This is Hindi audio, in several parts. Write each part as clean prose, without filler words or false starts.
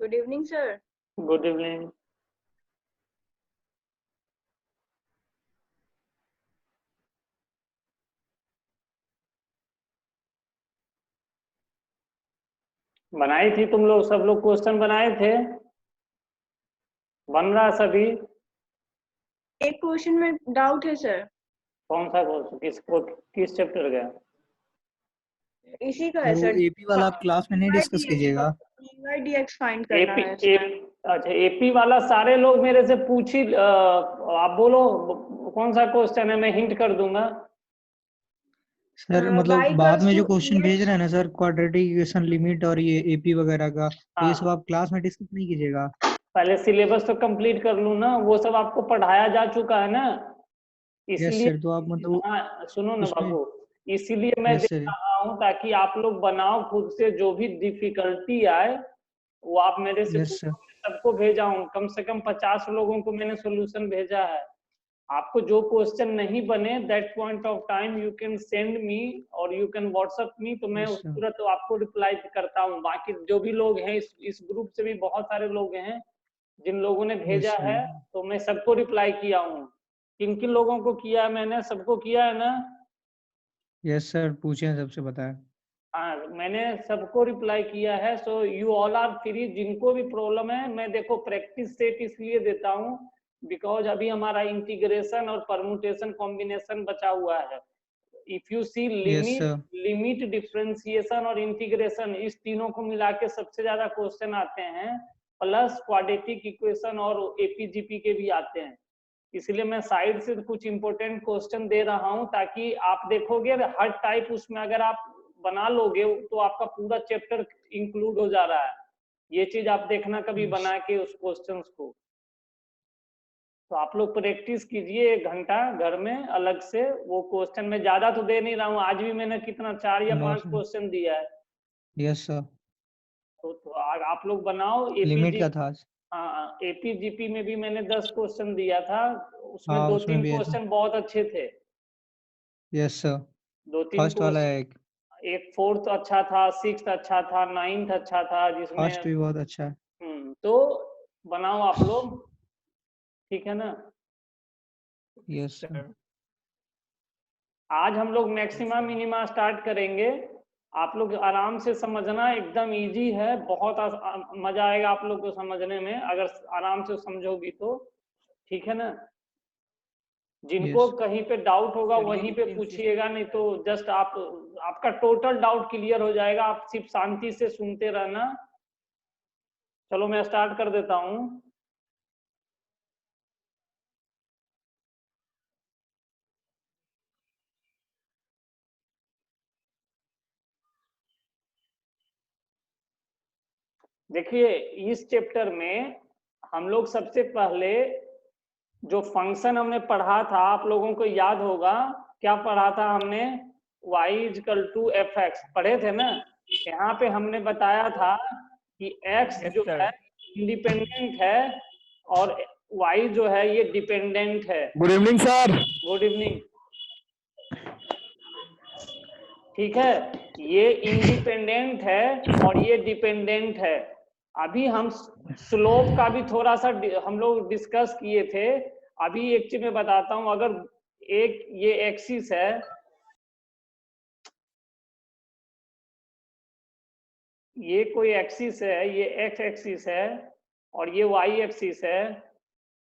Good evening, sir. Good evening. बनाई थी तुम लोग, सब लोग क्वेश्चन बनाए थे? बन रहा सभी? एक क्वेश्चन में डाउट है सर। कौन सा क्वेश्चन, किस चैप्टर का? इसी का है सर वो सर। एपी वाला आप क्लास में नहीं डिस्कस कीजिएगा। dx फाइंड करना एपी है। अच्छा, एपी वाला सारे लोग मेरे से पूछ ही आप बोलो कौन सा क्वेश्चन है, मैं हिंट कर दूंगा। सर y मतलब बाद equals में जो to क्वेश्चन भेज ex रहे हैं ना सर, क्वाड्रेटिक इक्वेशन लिमिट और ये एपी वगैरह का, तो ये सब हाँ, आप क्लास में डिस्कस नहीं कीजिएगा। पहले सिलेबस तो कंप्लीट कर लूँ ना, वो सब आपको पढ़ाया जा चुका है ना, यस इसलिए। सर, तो आप मतलब हाँ सुनो ना उसमें। बाबू, इसीलिए मैं दे यस सर। रहा हूँ ताकि आप लोग बनाओ खुद से, जो भी डिफिकल्टी आए वो आप मेरे से यस सर। पूछो। सबको भेजा हूँ, कम से कम 50 लोगों को मैंने सोल्यूशन भेजा है। आपको जो क्वेश्चन नहीं बने that point of time you can send me और यू कैन व्हाट्सएप मी, तो मैं यस उस सर। तुरंत आपको रिप्लाई करता हूँ। बाकी जो भी लोग हैं इस ग्रुप से भी बहुत सारे लोग हैं जिन लोगों ने यस भेजा है, सर। तो मैं सबको रिप्लाई किया हूँ। किन किन लोगों को किया है मैंने? सबको किया है ना? यस सर, पूछें, सबसे बताएं। हाँ, मैंने सबको रिप्लाई किया है। So you all are free. जिनको भी प्रॉब्लम है, मैं देखो प्रैक्टिस सेट इसलिए देता हूँ बिकॉज अभी हमारा इंटीग्रेशन और परमुटेशन कॉम्बिनेशन बचा हुआ है। If you see yes limit, sir. Limit differentiation और इंटीग्रेशन, इस तीनों को मिला के सबसे ज्यादा क्वेश्चन आते हैं, प्लस क्वाड्रेटिक इक्वेशन और एपीजीपी के भी आते हैं। इसलिए मैं साइड से कुछ इंपॉर्टेंट क्वेश्चन दे रहा हूं ताकि आप देखोगे हर टाइप उसमें अगर आप बना लोगे तो आपका पूरा चैप्टर इंक्लूड हो जा रहा है। ये चीज आप देखना कभी यस बना के उस क्वेश्चंस को। तो आप लोग प्रैक्टिस कीजिए 1 घंटा घर में अलग से। वो क्वेश्चन में ज्यादा तो दे नहीं रहा हूँ, आज भी मैंने कितना 4 या 5 सर। क्वेश्चन दिया है। Yes sir. तो आप लोग बनाओ। लिमिट एपीजी, क्या था आज? हाँ एपीजीपी में भी मैंने 10 क्वेश्चन दिया था, उसमें हाँ, दो उसमें तीन भी है था। क्वेश्चन बहुत अच्छे थे। Yes sir. दो तीन फर्स्ट वाला है क्वेश्चन, एक। एक फोर्थ अच्छा था, सिक्स्थ अच्छा था, नाइन्थ अच्छा था, जिसमें फर्स्ट भी बहुत अच्छा है। तो बनाओ आप लोग, ठीक है ना? Yes sir. आज हम लोग मैक्सिमा मिनिमा स्टार्ट करेंगे। आप लोग आराम से समझना, एकदम इजी है, बहुत मजा आएगा आप लोग को समझने में अगर आराम से समझोगी तो, ठीक है ना? जिनको यस। कहीं पे डाउट होगा चलिए वहीं पे डिफरेंशिएशन पूछिएगा, नहीं तो जस्ट आपका टोटल डाउट क्लियर हो जाएगा। आप सिर्फ शांति से सुनते रहना। चलो मैं स्टार्ट कर देता हूँ। देखिए इस चैप्टर में हम लोग सबसे पहले जो फंक्शन हमने पढ़ा था, आप लोगों को याद होगा क्या पढ़ा था हमने? y equal to F X पढ़े थे ना? यहाँ पे हमने बताया था कि x यस जो सर। है इंडिपेंडेंट है और y जो है ये डिपेंडेंट है। Good evening sir. Good evening. ठीक है, ये इंडिपेंडेंट है और ये डिपेंडेंट है। अभी हम स्लोप का भी थोड़ा सा हम लोग डिस्कस किए थे। अभी एक चीज मैं बताता हूं, अगर एक ये एक्सिस है, ये कोई एक्सिस है, ये एक्स एक्सिस है और ये वाई एक्सिस है।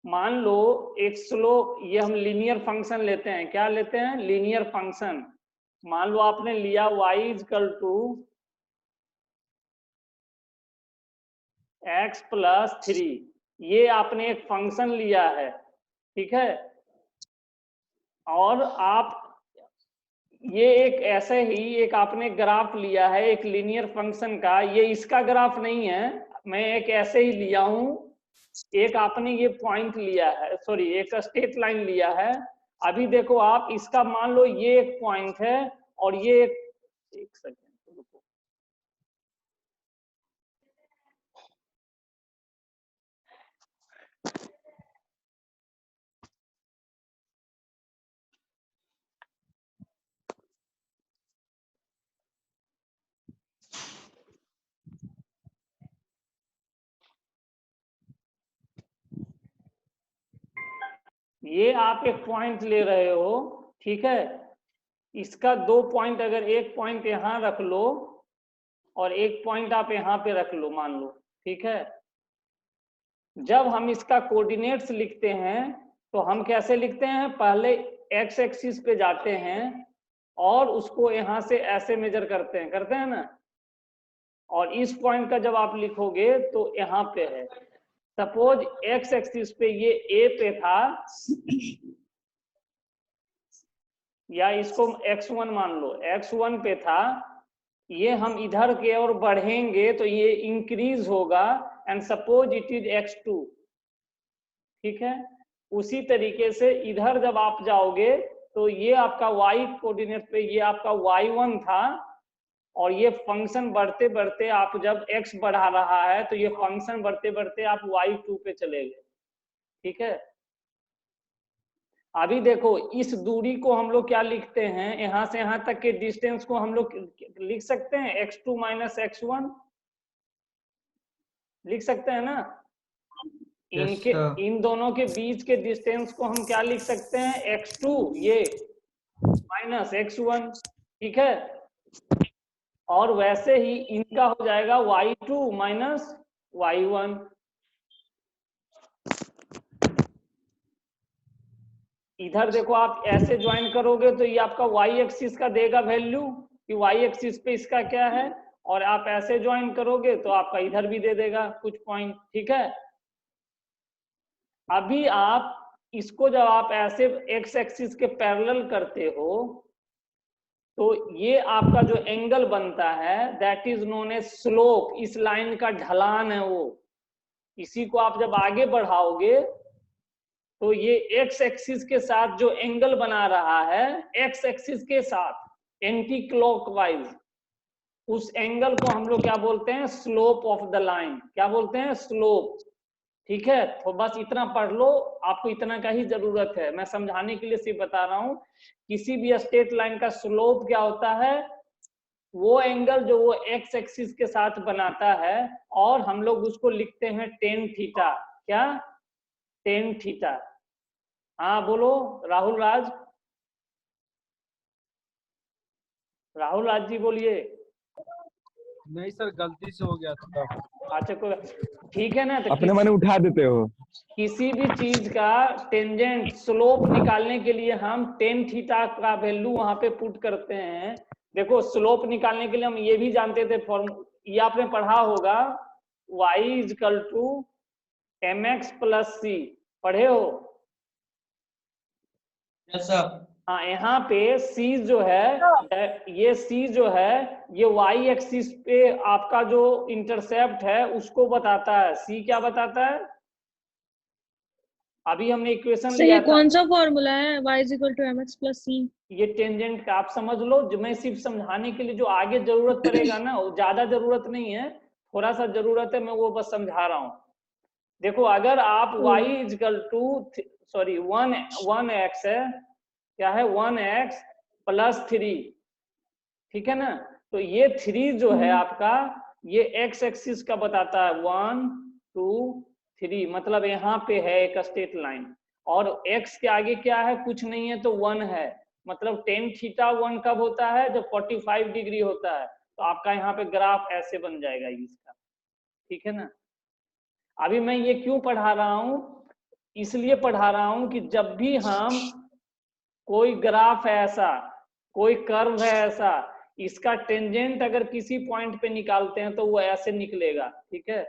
मान लो एक स्लोप, ये हम लीनियर फंक्शन लेते हैं, क्या लेते हैं? Linear function. मान लो आपने लिया y equal to x plus 3, ये आपने एक फंक्शन लिया है, ठीक है? और आप ये एक ऐसे ही एक आपने ग्राफ लिया है एक लीनियर फंक्शन का, ये इसका ग्राफ नहीं है, मैं एक ऐसे ही लिया हूं। एक आपने ये पॉइंट लिया है, सॉरी एक स्ट्रेट लाइन लिया है। अभी देखो आप इसका मान लो ये एक पॉइंट है और ये एक सेकेंड रुको। ये आप एक पॉइंट ले रहे हो, ठीक है, इसका 2 पॉइंट, अगर एक पॉइंट यहां रख लो और एक पॉइंट आप यहां पे रख लो, मान लो, ठीक है। जब हम इसका कोऑर्डिनेट्स लिखते हैं तो हम कैसे लिखते हैं, पहले एक्स एक्सिस पे जाते हैं और उसको यहां से ऐसे मेजर करते हैं ना, और इस पॉइंट का जब आप लिखोगे तो यहाँ पे है। सपोज एक्स एक्सिस पे ये ए पे था, या इसको x1 मान लो, x1 पे था, ये हम इधर के और बढ़ेंगे तो ये इंक्रीज होगा, and suppose it is x2, ठीक है। उसी तरीके से इधर जब आप जाओगे तो ये आपका y कोऑर्डिनेट पे ये आपका y1 था, और ये फंक्शन बढ़ते बढ़ते आप जब x बढ़ा रहा है तो ये फंक्शन बढ़ते बढ़ते आप y2 पे चले गए, ठीक है। अभी देखो इस दूरी को हम लोग क्या लिखते हैं, यहां से यहां तक के डिस्टेंस को हम लोग लिख सकते हैं x2 माइनस x1, लिख सकते हैं ना। इनके इन दोनों के बीच के डिस्टेंस को हम क्या लिख सकते हैं, x2 ये माइनस x1, ठीक है। और वैसे ही इनका हो जाएगा y2 माइनस y1। इधर देखो आप ऐसे ज्वाइन करोगे तो ये आपका y एक्सिस का देगा वैल्यू कि y एक्सिस पे इसका क्या है, और आप ऐसे ज्वाइन करोगे तो आपका इधर भी दे देगा कुछ पॉइंट, ठीक है। अभी आप इसको जब आप ऐसे x एक्सिस के पैरेलल करते हो तो ये आपका जो एंगल बनता है that is known as slope, इस लाइन का ढलान है वो। इसी को आप जब आगे बढ़ाओगे तो ये x एक्सिस के साथ जो एंगल बना रहा है, x एक्सिस के साथ एंटी क्लॉकवाइज, उस एंगल को हम लोग क्या बोलते हैं, स्लोप ऑफ द लाइन, क्या बोलते हैं, स्लोप, ठीक है। तो बस इतना पढ़ लो, आपको इतना का ही जरूरत है, मैं समझाने के लिए सिर्फ बता रहा हूं। किसी भी स्ट्रेट लाइन का स्लोप क्या होता है, वो एंगल जो वो x एक्सिस के साथ बनाता है, और हम लोग उसको लिखते हैं टेन थीटा, क्या, टेन थीटा। हाँ बोलो राहुल राज, राहुल राज जी बोलिए। नहीं सर, गलती से हो गया था। अच्छा कोई, ठीक है ना। तो अपने मन उठा देते हो। किसी भी चीज का टेंजेंट स्लोप निकालने के लिए हम टेन थीटा का वैल्यू वहां पे पुट करते हैं। देखो स्लोप निकालने के लिए हम ये भी जानते थे, ये आपने पढ़ा होगा, y is equal to mx plus C, पढ़े हो। Yes sir. हाँ, यहाँ पे c जो है, ये c जो है ये y एक्सिस पे आपका जो इंटरसेप्ट है उसको बताता है। c क्या बताता है, अभी हमने इक्वेशन लिया था, कौन सा फॉर्मूला है, y is equal to mx plus c? ये टेंजेंट का आप समझ लो। जो मैं सिर्फ समझाने के लिए, जो आगे जरूरत पड़ेगा ना, वो ज्यादा जरूरत नहीं है, थोड़ा सा जरूरत है, मैं वो बस समझा रहा हूँ। देखो अगर आप y is equal to sorry 1x है, क्या है 1x प्लस 3, ठीक है ना। तो ये 3 जो है आपका, ये x एक्सिस का बताता है 1 2 3, मतलब यहाँ पे है एक स्ट्रेट लाइन, और x के आगे क्या है, कुछ नहीं है तो 1 है, मतलब टेन थीटा 1 कब होता है, जब 45 डिग्री होता है। तो आपका यहाँ पे ग्राफ ऐसे बन जाएगा इसका, ठीक है ना। अभी मैं ये क्यों पढ़ा रहा हूं, इसलिए पढ़ा रहा हूं कि जब भी हम कोई ग्राफ है ऐसा, कोई कर्व है ऐसा, इसका टेंजेंट अगर किसी पॉइंट पे निकालते हैं तो वो ऐसे निकलेगा, ठीक है।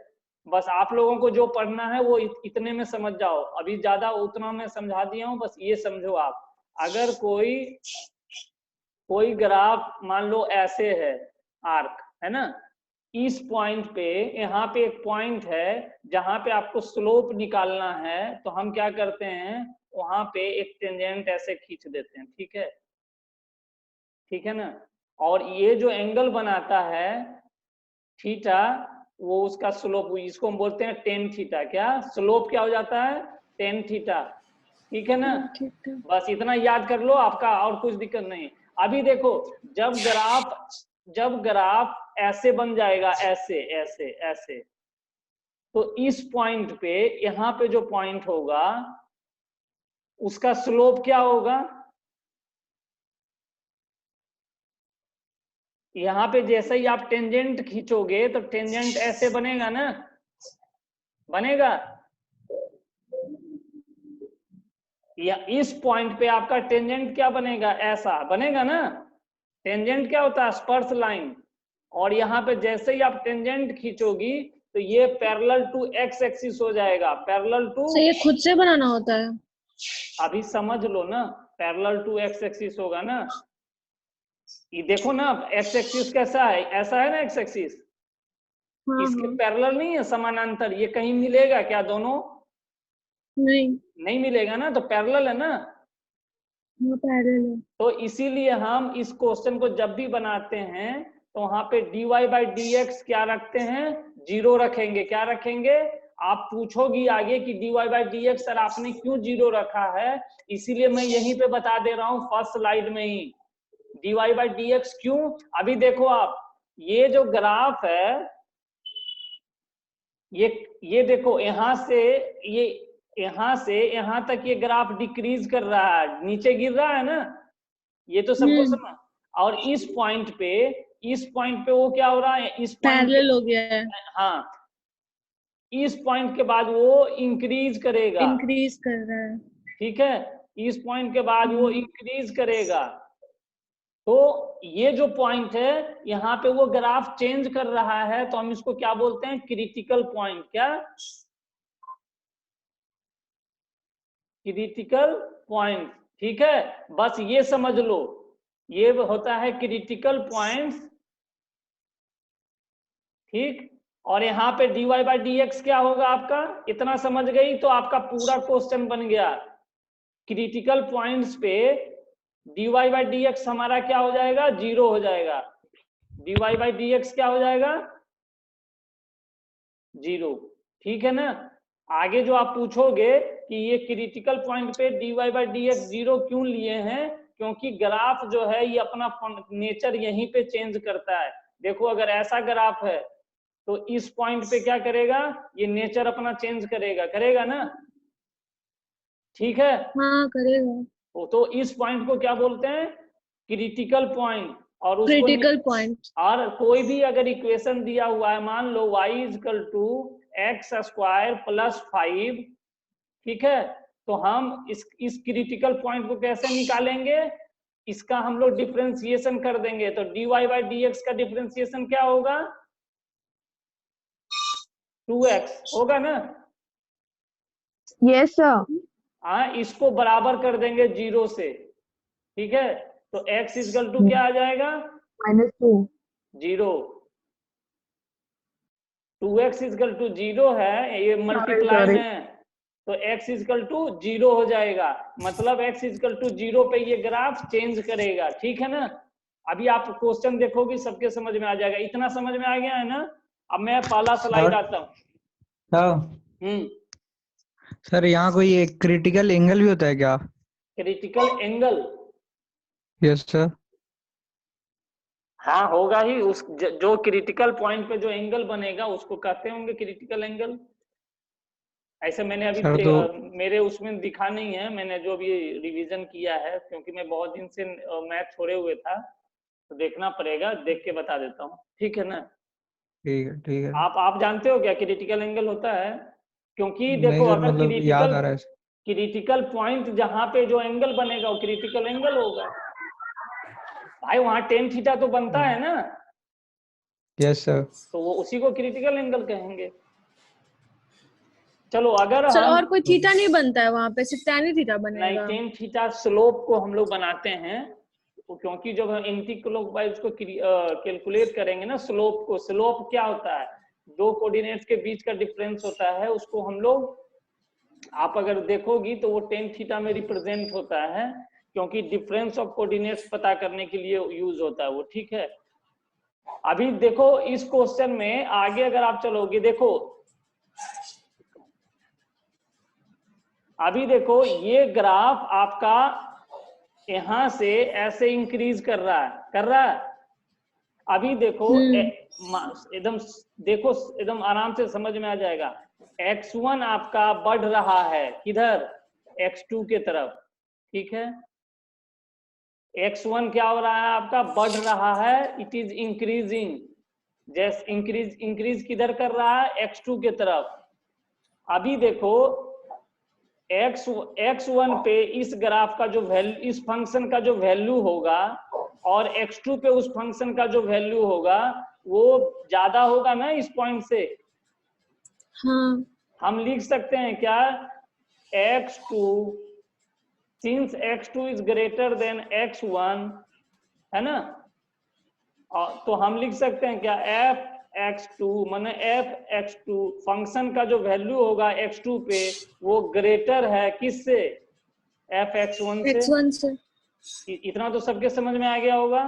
बस आप लोगों को जो पढ़ना है वो इतने में समझ जाओ, अभी ज्यादा उतना मैं समझा दिया हूं, बस ये समझो आप। अगर कोई ग्राफ मान लो ऐसे है, आर्क है ना, इस पॉइंट पे, यहाँ पे एक पॉइंट है जहां पे आपको स्लोप निकालना है, तो हम क्या करते हैं, वहां पे एक टेंजेंट ऐसे खींच देते हैं, ठीक है, ठीक है ना। और ये जो एंगल बनाता है थीटा, वो उसका स्लोप, इसको हम बोलते हैं टेन थीटा। क्या स्लोप क्या हो जाता है, टेन थीटा, ठीक है ना। बस इतना याद कर लो, आपका और कुछ दिक्कत नहीं। अभी देखो जब ग्राफ ऐसे बन जाएगा, ऐसे ऐसे ऐसे, तो इस पॉइंट पे, यहाँ पे जो पॉइंट होगा, उसका स्लोप क्या होगा? यहाँ पे जैसे ही आप टेंजेंट खींचोगे तो टेंजेंट ऐसे बनेगा ना, बनेगा, या इस पॉइंट पे आपका टेंजेंट क्या बनेगा? ऐसा बनेगा ना। टेंजेंट क्या होता है? स्पर्श लाइन। और यहाँ पे जैसे ही आप टेंजेंट खींचोगी तो ये पैरेलल टू एक्स एक्सिस हो जाएगा, पैरेलल टू, तो ये खुद से बनाना होता है? अभी समझ लो ना, पैरेलल टू एक्स एक्सिस होगा ना। ये देखो ना, एक्स एक्सिस कैसा है? ऐसा है ना एक्स एक्सिस, हाँ इसके हाँ। पैरेलल नहीं है, समानांतर। ये कहीं मिलेगा क्या दोनों? नहीं मिलेगा ना, तो पैरेलल है ना। हाँ पैरेलल है। तो इसीलिए हम इस क्वेश्चन को जब भी बनाते हैं तो वहां पे dy/dx क्या रखते हैं? 0 रखेंगे। क्या रखेंगे? आप पूछोगी आगे कि dy/dx सर आपने क्यों 0 रखा है, इसीलिए मैं यहीं पे बता दे रहा हूं फर्स्ट स्लाइड में ही। dy/dx क्यों? अभी देखो आप, ये जो ग्राफ है, ये देखो, यहां से यहां तक ये ग्राफ डिक्रीज कर रहा है, नीचे गिर रहा है ना, ये तो सबको समझ। और इस पॉइंट पे वो क्या हो रहा है? इस पॉइंट पैरेलल हो गया है, हाँ, इस पॉइंट के बाद वो इंक्रीज करेगा, इंक्रीज कर रहा है। ठीक है, इस पॉइंट के बाद वो इंक्रीज करेगा। तो ये जो पॉइंट है यहाँ पे वो ग्राफ चेंज कर रहा है, तो हम इसको क्या बोलते हैं? Critical point. क्या? क्रिटिकल पॉइंट, ठीक है। बस ये समझ लो, ये होता है क्रिटिकल पॉइंट्स, ठीक। और यहाँ पे dy/dx क्या होगा आपका? इतना समझ गई तो आपका पूरा क्वेश्चन बन गया। क्रिटिकल पॉइंट्स पे dy/dx हमारा क्या हो जाएगा? 0 हो जाएगा। dy/dx क्या हो जाएगा? 0, ठीक है ना। आगे जो आप पूछोगे कि ये क्रिटिकल पॉइंट पे dy/dx 0 क्यों लिए हैं, क्योंकि ग्राफ जो है ये अपना नेचर यहीं पे चेंज करता है। देखो अगर ऐसा ग्राफ है तो इस पॉइंट पे क्या करेगा? ये नेचर अपना चेंज करेगा ना, ठीक है। हाँ करेगा। तो इस पॉइंट को क्या बोलते हैं? Critical point. और उसको क्रिटिकल पॉइंट। और कोई भी अगर इक्वेशन दिया हुआ है, मान लो y=x² + 5, ठीक है, तो हम इस क्रिटिकल पॉइंट को कैसे निकालेंगे? इसका हम लोग डिफरेंशिएशन कर देंगे। तो dy/dx का डिफरेंशिएशन क्या होगा? 2x होगा ना। Yes sir. हाँ, इसको बराबर कर देंगे 0 से, ठीक है। तो x = क्या आ जाएगा? -2। 0। 2x = 0 है, ये मल्टीप्लाई में, तो x = 0 हो जाएगा। मतलब x = 0 पे ये ग्राफ चेंज करेगा, ठीक है ना। अभी आप क्वेश्चन देखोगे सबके समझ में आ जाएगा। इतना समझ में आ गया है ना। अब मैं पहला स्लाइड आता हूँ। सर यहाँ कोई एक क्रिटिकल एंगल भी होता है क्या? Critical angle? Yes sir. हाँ होगा ही। उस जो क्रिटिकल पॉइंट पे जो एंगल बनेगा उसको कहते होंगे क्रिटिकल एंगल। ऐसे मैंने अभी सर तो मेरे उसमें दिखा नहीं है, मैंने जो अभी रिवीजन किया है, क्योंकि मैं बहुत दिन से मैथ छोड़े हुए था, तो देखना पड़ेगा, देख के बता देता हूँ, ठीक है ना। ठीक है। आप जानते हो क्या क्रिटिकल एंगल होता है? क्योंकि देखो नहीं सर, अगर मतलब याद आ रहा है। क्रिटिकल पॉइंट जहां पे जो एंगल बनेगा वो क्रिटिकल एंगल होगा भाई। वहां tan थीटा तो बनता है ना, यस सर। तो वो उसी को क्रिटिकल एंगल कहेंगे। चलो अगर सर हम और कोई थीटा नहीं बनता है वहां पे, सिर्फ tan ही थीटा बनेगा? नहीं, tan थीटा स्लोप को हम लोग बनाते हैं, तो क्योंकि जब हम एंटी क्लॉकवाइज को कैलकुलेट करेंगे ना स्लोप को, स्लोप क्या होता है? दो कोऑर्डिनेट्स के बीच का डिफरेंस होता है, उसको हम लोग, आप अगर देखोगी तो वो tan थीटा में रिप्रेजेंट होता है, क्योंकि डिफरेंस ऑफ कोऑर्डिनेट्स पता करने के लिए यूज होता है वो, ठीक है। अभी देखो इस क्वेश्चन में आगे अगर आप चलोगे, देखो अभी देखो ये ग्राफ आपका यहां से ऐसे इंक्रीज कर रहा है। अभी देखो एकदम देखो, एकदम आराम से समझ में आ जाएगा। x1 आपका बढ़ रहा है, किधर? x2 के तरफ, ठीक है। x1 क्या हो रहा है आपका, बढ़ रहा है, इट इज इंक्रीजिंग, जैसे इंक्रीज किधर कर रहा है, x2 के तरफ। अभी देखो x1 पे इस ग्राफ का जो वैल्यू, इस फंक्शन का जो वैल्यू होगा और x2 पे उस फंक्शन का जो वैल्यू होगा वो ज्यादा होगा ना इस पॉइंट से। हाँ हम लिख सकते हैं क्या, x2 since x2 is greater than x1, है ना। और तो हम लिख सकते हैं क्या, f(x2) माने f(x2) फंक्शन का जो वैल्यू होगा x2 पे वो ग्रेटर है किससे, f(x1) से। x1 से। इतना तो सबके समझ में आ गया होगा।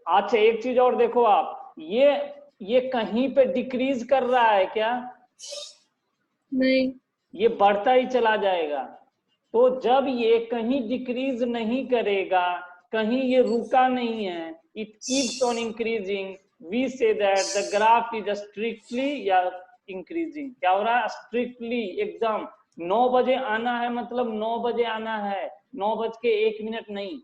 अच्छा एक चीज और देखो आप, ये कहीं पे डिक्रीज कर रहा है क्या, नहीं। ये बढ़ता ही चला जाएगा। तो जब ये कहीं डिक्रीज नहीं करेगा, कहीं ये रुका नहीं है, it keeps on increasing, we say that the graph is strictly या इंक्रीजिंग। क्या हो रहा है, स्ट्रिक्टली एकदम। 9 बजे आना है मतलब 9 बजे आना है, 9:01 नहीं।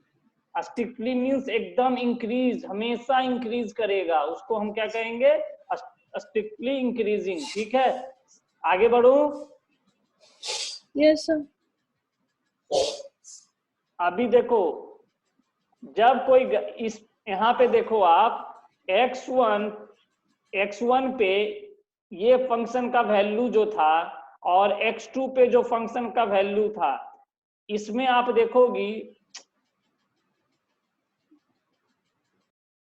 स्ट्रिक्टली मीन्स एकदम इंक्रीज, हमेशा इंक्रीज करेगा, उसको हम क्या कहेंगे, स्ट्रिक्टली इंक्रीजिंग, ठीक है। आगे बढ़ू। Yes sir. अभी देखो जब कोई इस यहाँ पे देखो आप x1 पे ये फंक्शन का वैल्यू जो था और x2 पे जो फंक्शन का वैल्यू था, इसमें आप देखोगी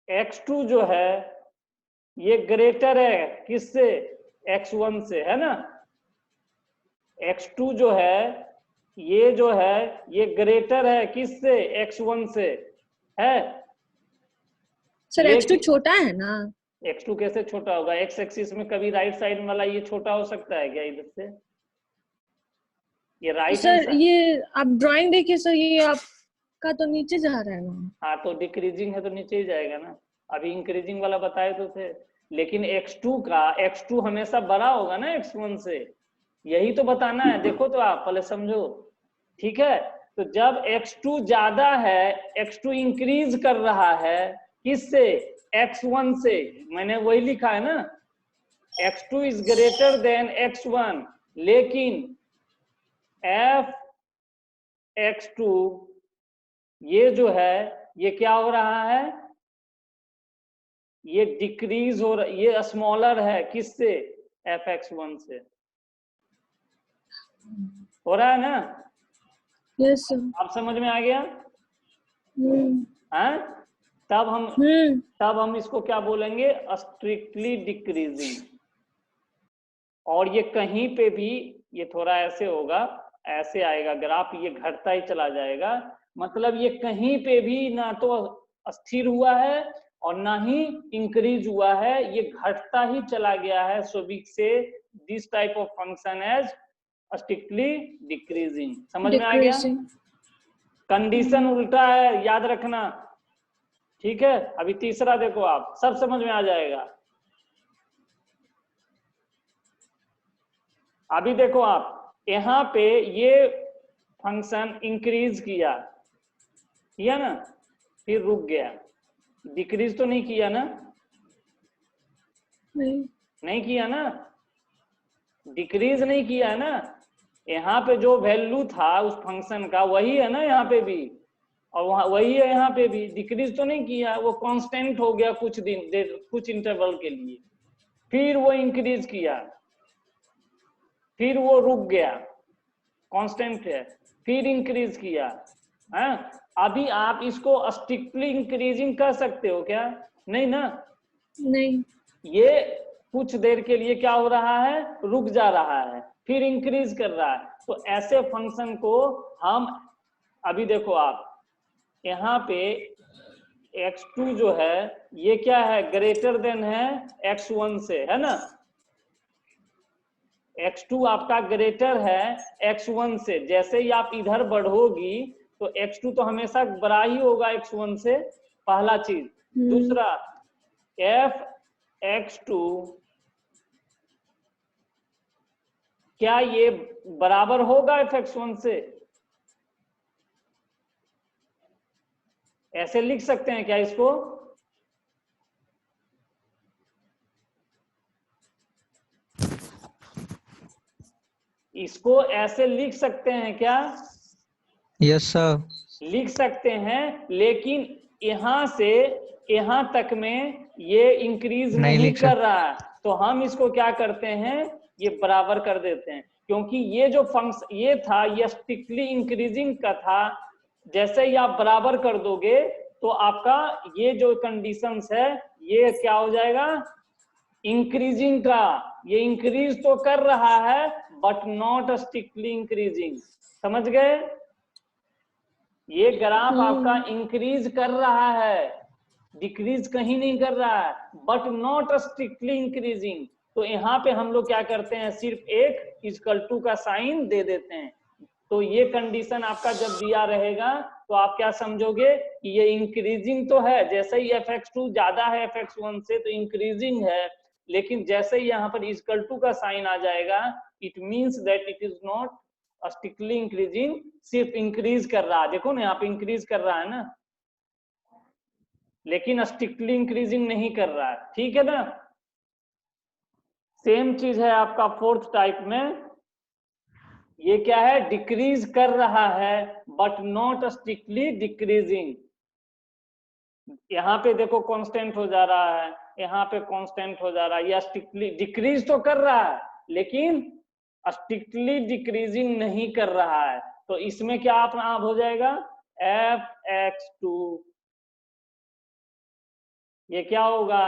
x2 जो है ये ग्रेटर है किससे, x1 से, है ना। x2 जो है ये ग्रेटर है किससे, x1 से, है। सर x2 छोटा है ना। x2 कैसे छोटा होगा, x एक्सिस में कभी राइट साइड वाला ये छोटा हो सकता है क्या इधर से, ये राइट सर ये आप ड्राइंग देखिए सर, ये आपका तो नीचे जा रहा है ना। हाँ तो डिक्रीजिंग है तो नीचे ही जाएगा ना, अभी इंक्रीजिंग वाला बताए तो थे। लेकिन x2 हमेशा बड़ा होगा ना x1 से, यही तो बताना है। देखो तो आप पहले समझो, ठीक है। तो जब x2 ज्यादा है, x2 इंक्रीज कर रहा है किससे, x1 से, मैंने वही लिखा है ना, x2 is greater than x1, लेकिन f(x2) ये जो है ये क्या हो रहा है, ये डिक्रीज हो रहा, ये स्मॉलर है किससे, f(x1) से, हो रहा है ना। Yes sir. आप समझ में आ गया, हाँ। तब हम इसको क्या बोलेंगे, स्ट्रिक्टली डिक्रीजिंग। और ये कहीं पे भी, ये थोड़ा ऐसे होगा, ऐसे आएगा ग्राफ, ये घटता ही चला जाएगा, मतलब ये कहीं पे भी ना तो स्थिर हुआ है और ना ही इंक्रीज हुआ है, ये घटता ही चला गया है। So we say this type of function as strictly decreasing. समझ में आ गया, कंडीशन उल्टा है, याद रखना, ठीक है। अभी तीसरा देखो आप, सब समझ में आ जाएगा। अभी देखो आप यहाँ पे ये फंक्शन इंक्रीज किया ना, फिर रुक गया, डिक्रीज तो नहीं किया ना, नहीं किया ना, डिक्रीज नहीं किया है ना। यहाँ पे जो वैल्यू था उस फंक्शन का वही है ना यहाँ पे भी, और वहां वही है यहाँ पे भी, डिक्रीज तो नहीं किया, वो कांस्टेंट हो गया कुछ कुछ इंटरवल के लिए, फिर वो इंक्रीज किया, फिर वो रुक गया, कांस्टेंट है, फिर इंक्रीज किया, है। अभी आप इसको स्ट्रिक्टली इंक्रीजिंग कर सकते हो क्या, नहीं ना, नहीं। ये कुछ देर के लिए क्या हो रहा है, रुक जा रहा है, फिर इंक्रीज कर रहा है। तो ऐसे फंक्शन को हम, अभी देखो आप यहाँ पे x2 जो है ये क्या है, ग्रेटर देन है x1 से, है ना। x2 आपका ग्रेटर है x1 से, जैसे ही आप इधर बढ़ोगी तो x2 तो हमेशा बड़ा ही होगा x1 से, पहला चीज। दूसरा f(x2) क्या ये बराबर होगा fx1 से? ऐसे लिख सकते हैं क्या इसको? इसको ऐसे लिख सकते हैं क्या? Yes sir. लिख सकते हैं, लेकिन यहां से यहां तक में ये इंक्रीज नहीं नहीं लिख कर रहा है, तो हम इसको क्या करते हैं, ये बराबर कर देते हैं। क्योंकि ये जो फंक्शन ये था, ये स्ट्रिक्टली इंक्रीजिंग का था। जैसे ही आप बराबर कर दोगे तो आपका ये जो कंडीशंस है ये क्या हो जाएगा, इंक्रीजिंग का। ये इंक्रीज तो कर रहा है बट नॉट स्ट्रिक्टली इंक्रीजिंग। समझ गए? ये ग्राफ आपका इंक्रीज कर रहा है, डिक्रीज कहीं नहीं कर रहा है, बट नॉट स्ट्रिक्टली इंक्रीजिंग। तो यहाँ पे हम लोग क्या करते हैं, सिर्फ एक इक्वल टू का साइन दे देते हैं। तो ये कंडीशन आपका जब दिया रहेगा तो आप क्या समझोगे कि ये इंक्रीजिंग तो है, जैसे ही fx2 ज्यादा है fx1 से तो इंक्रीजिंग है, लेकिन जैसे ही यहाँ पर इक्वल टू का साइन आ जाएगा it means that it is not strictly increasing, सिर्फ इंक्रीज कर रहा है। देखो ना यहाँ पे इंक्रीज कर रहा है ना, लेकिन स्ट्रिक्टली इंक्रीजिंग नहीं कर रहा है। ठीक है ना? सेम चीज है आपका फोर्थ टाइप में। ये क्या है, डिक्रीज कर रहा है बट नॉट स्ट्रिक्टली डिक्रीजिंग। यहाँ पे देखो कांस्टेंट हो जा रहा है, यहाँ पे कांस्टेंट हो जा रहा है। या स्ट्रिक्टली डिक्रीज तो कर रहा है लेकिन स्ट्रिक्टली डिक्रीजिंग नहीं कर रहा है। तो इसमें क्या अपना आप हो जाएगा, fx2 ये क्या होगा,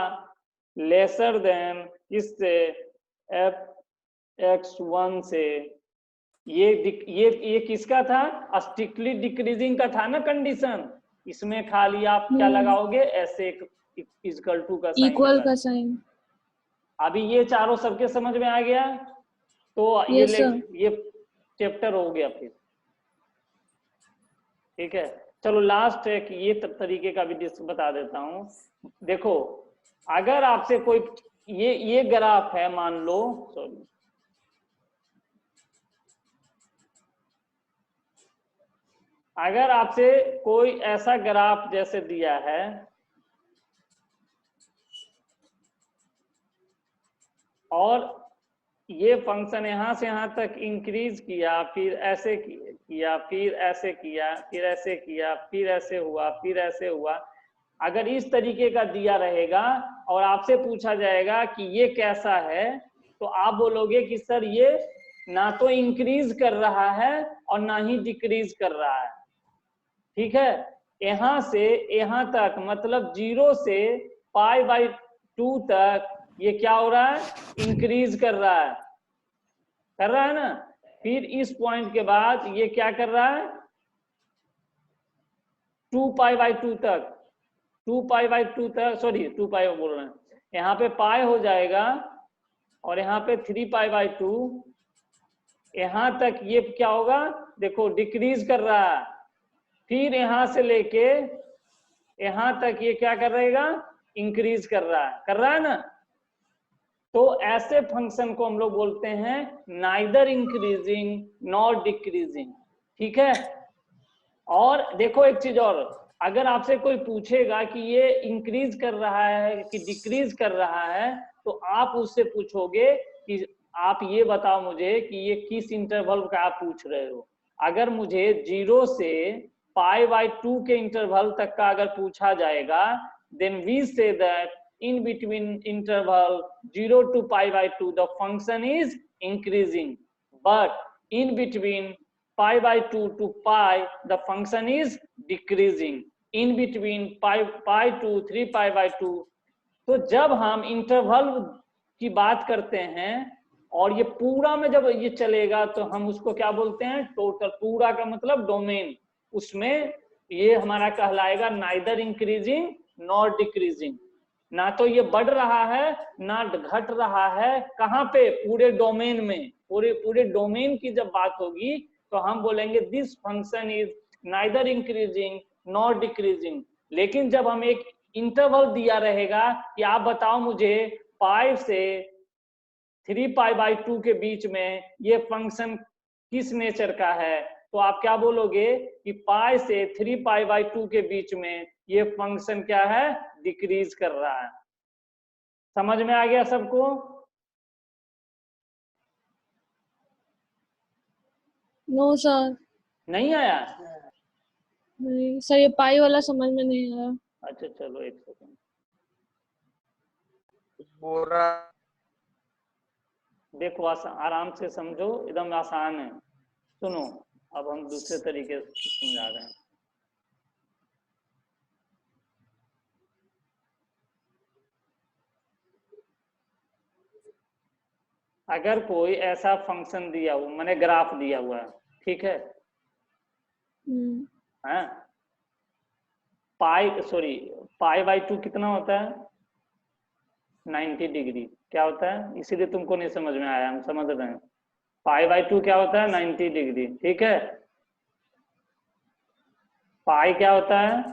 लेसर देन इससे fx1 से। ये किसका था, स्ट्रिक्टली डिक्रीजिंग का था ना कंडीशन। इसमें खाली आप क्या लगाओगे, ऐसे इक्वल टू का साइन, इक्वल का साइन। अभी ये चारों सबके समझ में आ गया। तो Yes, ये चैप्टर हो गया फिर। ठीक है, चलो लास्ट एक ये तरीके का भी बता देता हूं। देखो अगर आपसे कोई ये ग्राफ है, मान लो, सॉरी, अगर आपसे कोई ऐसा ग्राफ जैसे दिया है और ये फंक्शन यहां से यहां तक इंक्रीज किया, फिर ऐसे किया, फिर ऐसे किया, फिर ऐसे किया, फिर ऐसे हुआ, फिर ऐसे हुआ। अगर इस तरीके का दिया रहेगा और आपसे पूछा जाएगा कि ये कैसा है, तो आप बोलोगे कि सर ये ना तो इंक्रीज कर रहा है और ना ही डिक्रीज कर रहा है। ठीक है, यहां से यहां तक मतलब 0 से π/2 तक ये क्या हो रहा है, इंक्रीज कर रहा है ना। फिर इस पॉइंट के बाद ये क्या कर रहा है, 2π/2 तक, 2π/2 तक, सॉरी 2π बोल रहे हैं, यहाँ पे पाई हो जाएगा और यहाँ पे 3π/2, यहां तक ये क्या होगा, देखो डिक्रीज कर रहा है। फिर यहां से लेके यहां तक ये क्या कर रहेगा, इंक्रीज कर रहा है ना। तो ऐसे फंक्शन को हम लोग बोलते हैं नाइदर इंक्रीजिंग नॉट डिक्रीजिंग। ठीक है, और देखो एक चीज और, अगर आपसे कोई पूछेगा कि ये इंक्रीज कर रहा है कि डिक्रीज कर रहा है, तो आप उससे पूछोगे कि आप ये बताओ मुझे कि ये किस इंटरवल का आप पूछ रहे हो। अगर मुझे 0 से π/2 के इंटरवल तक का अगर पूछा जाएगा, then we say that in between interval 0 to π/2 the function is increasing, but in between π/2 to pi the function is decreasing, in between pi to 3π/2। तो जब हम इंटरवल की बात करते हैं और ये पूरा में जब ये चलेगा तो हम उसको क्या बोलते हैं, टोटल। पूरा का मतलब डोमेन, उसमें ये हमारा कहलाएगा नाइदर इंक्रीजिंग नॉट डिक्रीजिंग। ना तो ये बढ़ रहा है ना घट रहा है, कहाँ पे, पूरे डोमेन में। पूरे डोमेन की जब बात होगी तो हम बोलेंगे this function is neither increasing not decreasing. लेकिन जब हम एक इंटरवल दिया रहेगा कि आप बताओ मुझे 5 से 3π/2 के बीच में ये फंक्शन किस नेचर का है, तो आप क्या बोलोगे कि पाई से 3π/2 के बीच में ये फंक्शन क्या है, डिक्रीज कर रहा है। समझ में आ गया सबको? नो सर, नहीं आया? नहीं सर, ये पाई वाला समझ में नहीं आया। अच्छा चलो एक सेकंड, बोरा देखो आराम से समझो, एकदम आसान है। सुनो, अब हम दूसरे तरीके से समझा रहे हैं। अगर कोई ऐसा फंक्शन दिया हुआ, मैंने ग्राफ दिया हुआ है, ठीक है, हाँ, π/2 कितना होता है, 90 डिग्री। क्या होता है, इसीलिए तुमको नहीं समझ में आया, हम समझ रहे हैं। π/2 क्या होता है, 90 डिग्री, ठीक है। पाई क्या होता है,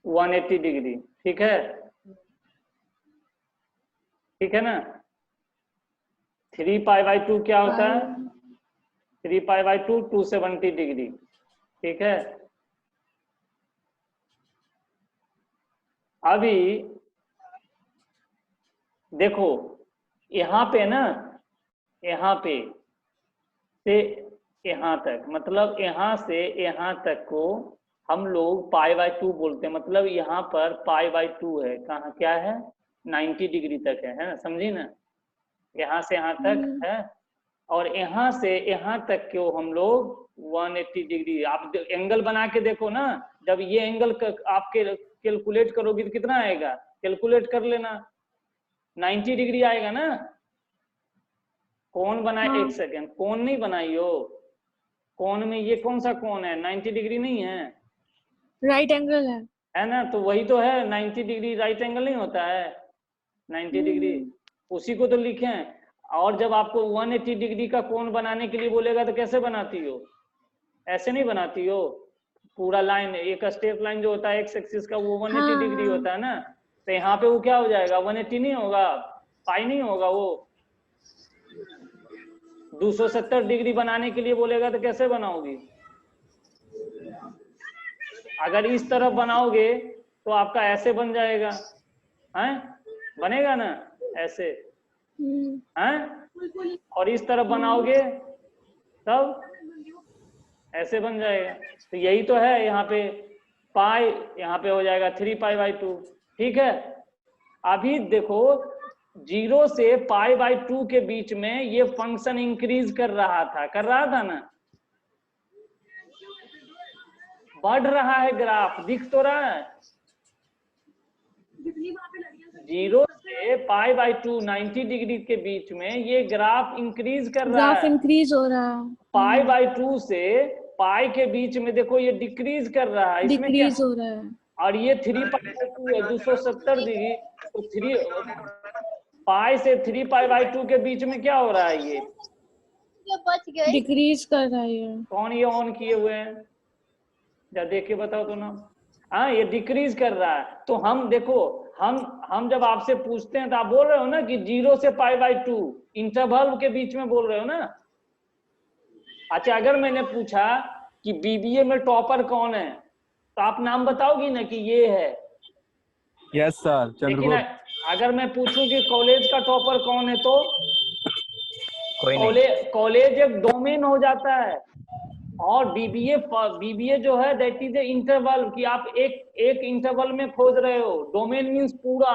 180 डिग्री, ठीक है, ठीक है ना। 3π/2 क्या होता है, 3π/2 270 डिग्री, ठीक है। अभी देखो यहाँ पे ना, यहाँ पे से यहाँ तक, मतलब यहाँ से यहाँ तक को हम लोग π/2 बोलते हैं, मतलब यहाँ पर π/2 है, कहाँ क्या है, 90 डिग्री तक है ना, समझी ना, यहाँ से यहाँ तक है। और यहाँ से यहाँ तक को हम लोग 180 डिग्री, आप एंगल बना के देखो ना, जब ये एंगल आप कैलकुलेट करोगे तो कितना आएगा, कैलकुलेट कर लेना, 90 डिग्री आएगा ना। कौन बनाए, एक सेकेंड, कौन नहीं बनाई हो, कौन में ये कौन सा कौन है, 90 डिग्री नहीं है, राइट एंगल है ना, तो वही तो है 90 डिग्री, राइट एंगल नहीं होता है 90 डिग्री, उसी को तो लिखे हैं। और जब आपको 180 डिग्री का कोण बनाने के लिए बोलेगा तो कैसे बनाती हो, ऐसे नहीं बनाती हो, पूरा लाइन, एक स्ट्रेट लाइन जो होता है एक्स एक्सिस का, वो 180 डिग्री होता है ना, तो यहाँ पे वो क्या हो जाएगा, 180 नहीं होगा, पाई नहीं होगा, वो 270 डिग्री बनाने के लिए बोलेगा तो कैसे बनाओगी, अगर इस तरफ बनाओगे तो आपका ऐसे बन जाएगा, हैं, बनेगा ना ऐसे, हैं, और इस तरफ बनाओगे तब ऐसे बन जाएगा। तो यही तो है, यहाँ पे पाई, यहाँ पे हो जाएगा 3π/2, ठीक है। अभी देखो 0 से π/2 के बीच में ये फंक्शन इंक्रीज कर रहा था ना, बढ़ रहा है, ग्राफ दिख तो रहा है, 0 से π/2 90 डिग्री के बीच में ये ग्राफ इंक्रीज कर रहा है, ग्राफ इंक्रीज हो रहा है, π/2 से पाई के बीच में देखो ये डिक्रीज कर रहा है, इसमें क्या, डिक्रीज हो रहा है, और ये 3π/2 है 270 डिग्री, तो 3 पाई से 3π/2 के बीच में क्या हो रहा है, ये डिक्रीज कर रहा है ये। कौन ये ऑन किए हुए हैं, जरा देख के बताओ तो ना, हाँ ये डिक्रीज कर रहा है। तो हम देखो, हम जब आपसे पूछते हैं तो आप बोल रहे हो ना कि 0 से π/2 इंटरवल के बीच में बोल रहे हो ना। अच्छा, अगर मैंने पूछा कि बीबीए में टॉपर कौन है, तो आप नाम बताओगी ना कि ये है, यस सर, लेकिन अगर मैं पूछूं कि कॉलेज का टॉपर कौन है, तो कॉलेज एक डोमेन हो जाता है, और बीबीए जो है दैट इज ए इंटरवल, कि आप एक इंटरवल में खोज रहे हो, डोमेन मींस पूरा,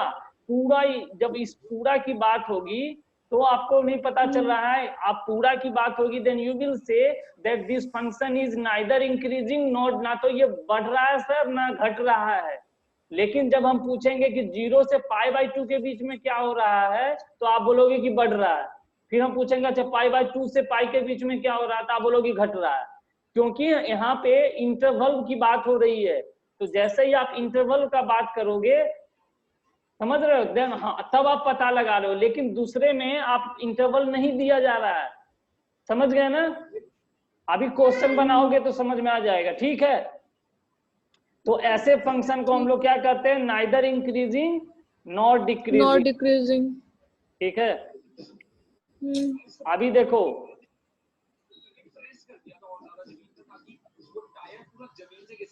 जब इस पूरा की बात होगी तो आपको नहीं पता चल रहा है, आप पूरा की बात होगी, then you will say that this function is neither increasing not, ना तो ये बढ़ रहा है सर ना घट रहा है। लेकिन जब हम पूछेंगे कि 0 से π/2 के बीच में क्या हो रहा है, तो आप बोलोगे कि बढ़ रहा है। फिर हम पूछेंगे अच्छा π/2 से पाई के बीच में क्या हो रहा है, तो आप बोलोगे घट रहा है, क्योंकि यहाँ पे इंटरवल की बात हो रही है। तो जैसे ही आप इंटरवल का बात करोगे, समझ रहे हो, देन हाँ तब आप पता लगा रहे हो, लेकिन दूसरे में आप इंटरवल नहीं दिया जा रहा है, समझ गए ना। अभी क्वेश्चन बनाओगे तो समझ में आ जाएगा, ठीक है। तो ऐसे फंक्शन को हम लोग क्या कहते हैं, neither increasing not decreasing, decreasing, ठीक है। अभी देखो,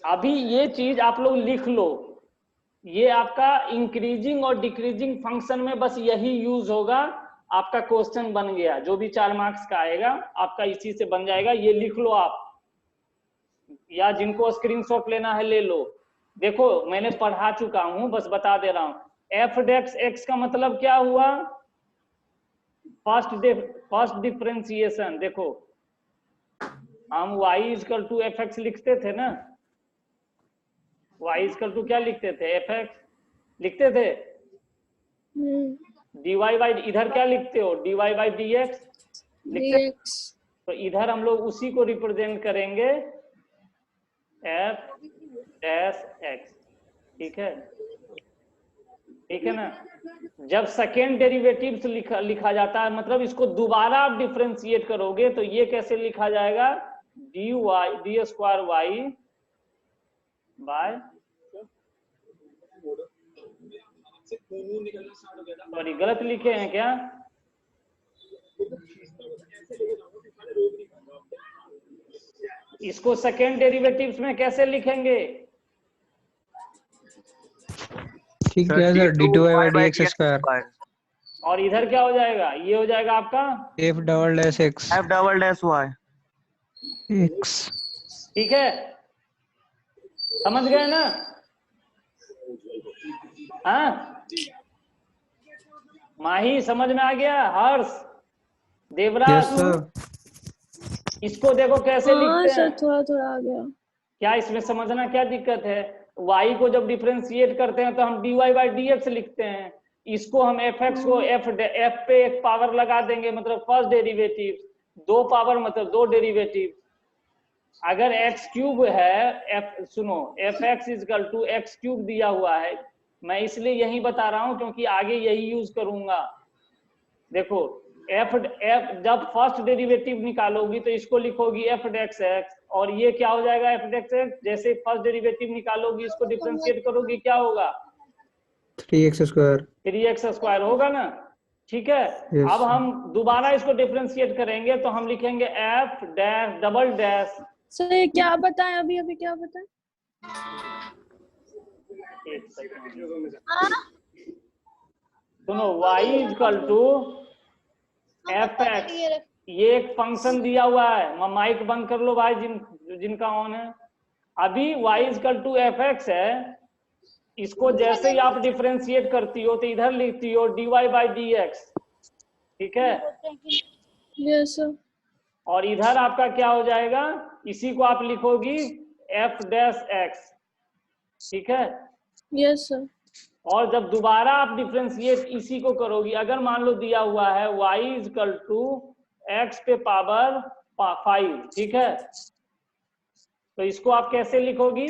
अभी ये चीज आप लोग लिख लो, ये आपका इंक्रीजिंग और डिक्रीजिंग फंक्शन में बस यही यूज होगा। आपका क्वेश्चन बन गया, जो भी 4 मार्क्स का आएगा आपका इसी से बन जाएगा। ये लिख लो आप, या जिनको स्क्रीनशॉट लेना है ले लो। देखो मैंने पढ़ा चुका हूं, बस बता दे रहा हूं। एफ डेक्स एक्स का मतलब क्या हुआ? First differentiation. देखो हम y equal to F X लिखते थे ना, y इक्वल टू क्या लिखते थे? एफ एक्स लिखते थे। dy बाई, इधर क्या लिखते हो? dy बाई डी एक्स लिखते। तो इधर हम लोग उसी को रिप्रेजेंट करेंगे एफ डैश एक्स। ठीक है, ठीक है ना। जब सेकेंड डेरिवेटिव्स लिखा जाता है, मतलब इसको दोबारा आप डिफरेंशिएट करोगे तो ये कैसे लिखा जाएगा? D Y D square Y by, sorry गलत लिखे हैं क्या? इसको सेकेंड डेरिवेटिव्स में कैसे लिखेंगे? ठीक है सर, d2y/dx²। और इधर क्या हो जाएगा? ये हो जाएगा आपका f double dash x। f double dash y x। ठीक है, समझ गए ना? हाँ माही समझ में आ गया? हर्ष, देवराज, यस सर। इसको देखो कैसे लिखते हैं। थोड़ा थोड़ा आ गया। क्या इसमें समझना क्या दिक्कत है? y को जब डिफरेंशिएट करते हैं तो हम dy बाई डी एक्स लिखते हैं। इसको हम एफ एक्स को एफ पे एक पावर लगा देंगे, मतलब फर्स्ट डेरिवेटिव। 2 पावर मतलब 2 डेरिवेटिव। अगर एक्स क्यूब है, सुनो, F X equal to X cube दिया हुआ है। मैं इसलिए यही बता रहा हूं क्योंकि आगे यही यूज करूंगा। देखो एफ जब फर्स्ट डेरिवेटिव निकालोगी तो इसको लिखोगी एफ डेक्स एक्स, और ये क्या हो जाएगा? एफ डेक्स एक्स। जैसे फर्स्ट डेरिवेटिव निकालोगी, इसको डिफरेंशिएट करोगी, क्या होगा? 3x² 3x² होगा ना। ठीक है, Yes. अब हम दोबारा इसको डिफरेंशिएट करेंगे तो हम लिखेंगे F dash double dash. Sir ये क्या बताएं? अभी अभी क्या बताएं? एक सेकंड सुनो, y equal to F X, ये एक फंक्शन दिया हुआ है। माइक बंद कर लो भाई, जिनका ऑन है। अभी y equal to F X है, इसको जैसे ही आप डिफरेंशिएट करती हो तो इधर लिखती हो dy बाई डी एक्स। ठीक है, यस सर। और इधर आपका क्या हो जाएगा? इसी को आप लिखोगी एफ डैश एक्स। ठीक है, यस सर। और जब दोबारा आप डिफरेंशिएट इसी को करोगी, अगर मान लो दिया हुआ है y इक्वल टू एक्स पे पावर 5। ठीक है, तो इसको आप कैसे लिखोगी?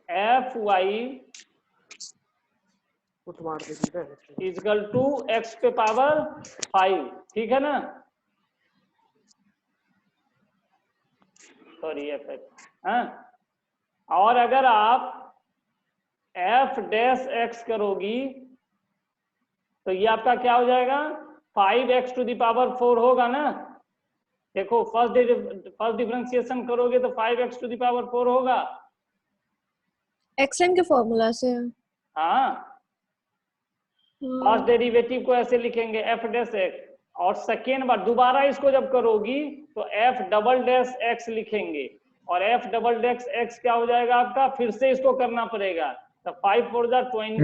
F y equal to x पे पावर 5। ठीक है ना, सॉरी एफ एक्स। हाँ, और अगर आप एफ डैश एक्स करोगी तो ये आपका क्या हो जाएगा? 5x टू द पावर 4 होगा ना। देखो फर्स्ट डिफरेंशिएशन करोगे तो 5x टू द पावर 4 होगा। एक्सएन के फॉर्मूला से। हाँ, फर्स्ट डेरिवेटिव को ऐसे लिखेंगे एफ डैश एक्स, और सेकेंड बार दोबारा इसको जब करोगी तो एफ डबल डैश एक्स लिखेंगे, और एफ डबल डैश एक्स क्या हो जाएगा आपका? फिर से इसको करना पड़ेगा। तो 5 4 जा 20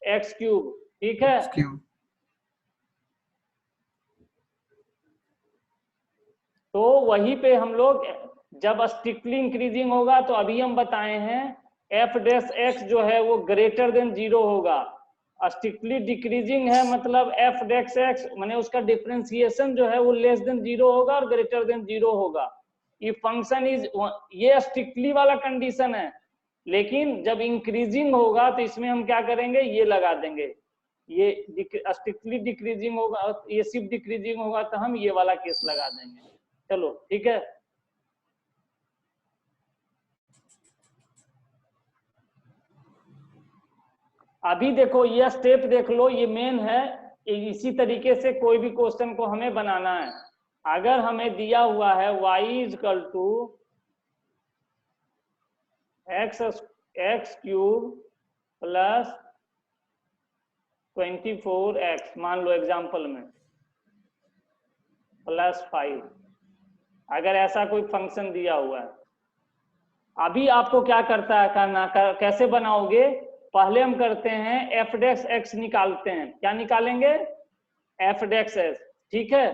एक्स क्यूब। ठीक है, तो वहीं पे हम लोग जब स्ट्रिक्टली इंक्रीजिंग होगा तो अभी हम बताए हैं एफ डैश एक्स जो है वो ग्रेटर देन 0 होगा। स्ट्रिक्टली डिक्रीजिंग है मतलब एफ डैश एक्स माने उसका डिफरेंशिएशन जो है वो लेस देन 0 होगा और ग्रेटर देन 0 होगा। ये फंक्शन इज, ये स्ट्रिक्टली वाला कंडीशन है। लेकिन जब इंक्रीजिंग होगा तो इसमें हम क्या करेंगे? ये लगा देंगे। ये स्ट्रिक्टली डिक्रीजिंग होगा, ये सिर्फ डिक्रीजिंग होगा तो हम ये वाला केस लगा देंगे। चलो ठीक है, अभी देखो ये स्टेप देख लो, ये मेन है। इसी तरीके से कोई भी क्वेश्चन को हमें बनाना है। अगर हमें दिया हुआ है y equal to X cube plus 24x, मान लो एग्जाम्पल में, प्लस 5, अगर ऐसा कोई फंक्शन दिया हुआ है। अभी आपको क्या करना कैसे बनाओगे? पहले हम करते हैं एफ डैश एक्स निकालते हैं। क्या निकालेंगे? एफ डैश एक्स, ठीक है।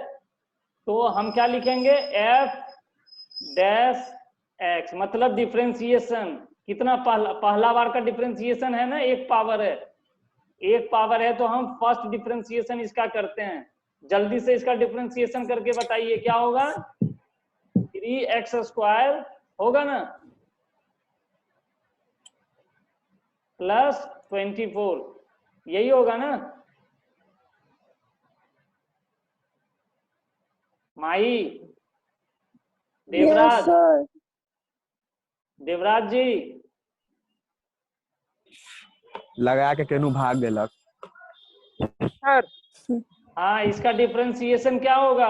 तो हम क्या लिखेंगे? एफ डैश एक्स मतलब डिफरेंशिएशन। कितना पहला बार का डिफरेंशिएशन है ना, एक पावर है, एक पावर है, तो हम फर्स्ट डिफरेंशिएशन इसका करते हैं। जल्दी से इसका डिफरेंशिएशन करके बताइए क्या होगा? 3x² होगा ना, प्लस 24, यही होगा ना माई? Devraj, Yes, sir. देवराज जी, लगा के केनू भाग गेलक। हाँ, इसका डिफरेंशिएशन क्या होगा?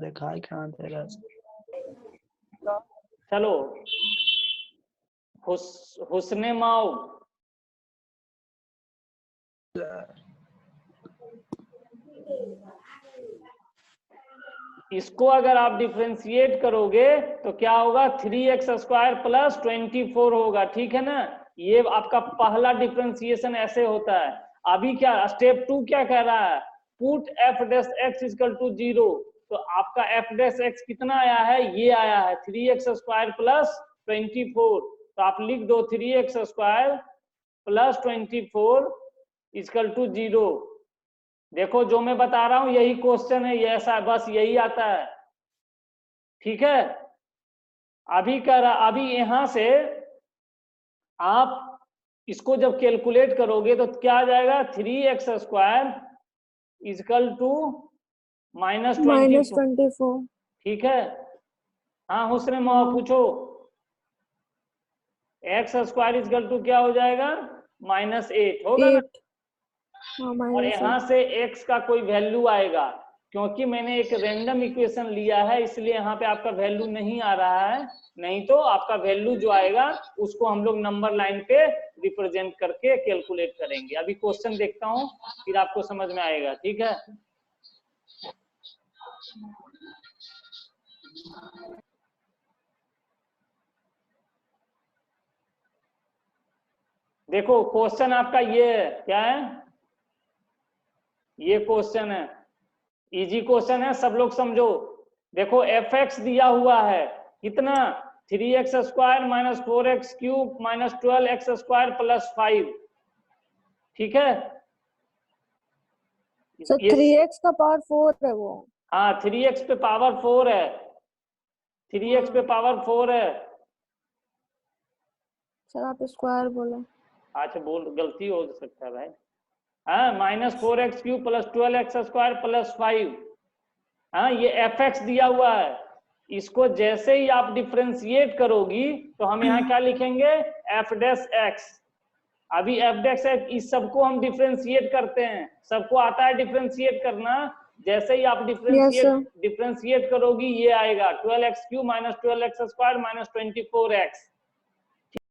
दिखाई कहाँ दे रहा है? चलो, हुस्ने माओ, इसको अगर आप डिफरेंशिएट करोगे तो क्या होगा? 3x² प्लस 24 होगा, ठीक है ना। ये आपका पहला डिफरेंशिएशन ऐसे होता है। अभी क्या स्टेप 2 क्या कह रहा है? Put F dash X equal to 0। तो आपका एफ डैश एक्स कितना आया है? ये आया है 3x² प्लस 24। तो आप लिख दो 3x² प्लस 24 इक्वल टू 0। देखो जो मैं बता रहा हूं यही क्वेश्चन है, ये ऐसा बस यही आता है, ठीक है। अभी यहां से आप इसको जब कैलकुलेट करोगे तो क्या आ जाएगा? 3x² equal to minus 24. ठीक है। हाँ हुस्न माओ पूछो। x² इक्वल टू क्या हो जाएगा? -8 होगा ना। 8. हाँ, और -8. यहाँ से x का कोई वैल्यू आएगा, क्योंकि मैंने एक रैंडम इक्वेशन लिया है इसलिए यहाँ पे आपका वैल्यू नहीं आ रहा है। नहीं तो आपका वैल्यू जो आएगा उसको हम लोग नंबर लाइन पे रिप्रेजेंट करके कैलकुलेट करेंगे। अभी क्वेश्चन देखता हूँ फिर आपको समझ में आएगा, ठीक है। देखो क्वेश्चन आपका ये है, क्या है? ये क्वेश्चन है, इजी क्वेश्चन है, सब लोग समझो। देखो fx दिया हुआ है कितना? 3x² minus 4x³ minus 12x² plus 5, ठीक है। सर 3x का पावर 4 है वो। हाँ 3x पे पावर 4 है, 3x पे पावर 4 है। सर आप स्क्वायर बोले। अच्छा बोल, गलती हो सकता है भाई। हाँ -4x³ प्लस 12x² प्लस 5। हाँ ये fx दिया हुआ है, इसको जैसे ही आप डिफरेंशिएट करोगी तो हम यहाँ क्या लिखेंगे? f dash x। अभी f डैश x, इस सबको हम डिफरेंशिएट करते हैं, सबको आता है डिफरेंशिएट करना। जैसे ही आप डिफरेंशिएट करोगी ये आएगा 12x³ minus 12x² minus 24x।